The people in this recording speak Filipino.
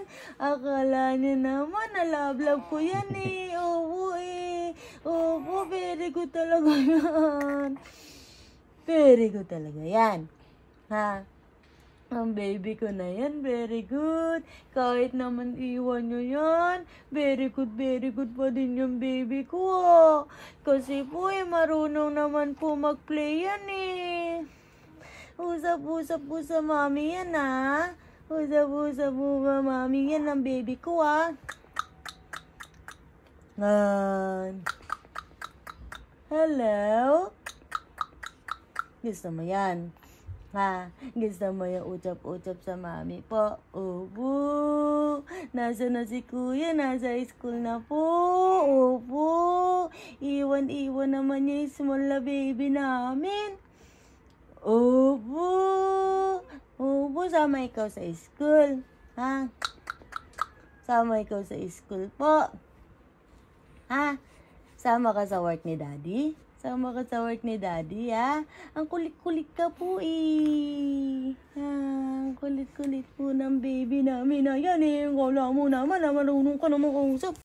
yan. Akala niya naman na love ko yan eh. Opo eh. Opo, very good talaga yan. Very good talaga yan. Ha? Ang baby ko na yan, very good. Kahit naman iwan nyo yan, very good pa din yung baby ko. Kasi po marunong naman po mag-play yan eh. Usap-usap po sa mami yan ha. Usap-usap po sa mami yan ng baby ko ha. Hello? Gusto mo yan? Ha? Gusto mo yung ucap-ucap sa mami po? Opo. Nasa na si kuya? Nasa school na po. Opo. Iwan naman niya yung small na baby namin. Opo. Opo, sama ikaw sa school. Ha? Sama ikaw sa school po. Ha? Sama ka sa work ni daddy? Sama ka sa work ni daddy, ha? Ang kulit-kulit ka po, eh. Ang kulit-kulit po ng baby namin na yan, eh. Wala mo naman, marunong ka naman kausap.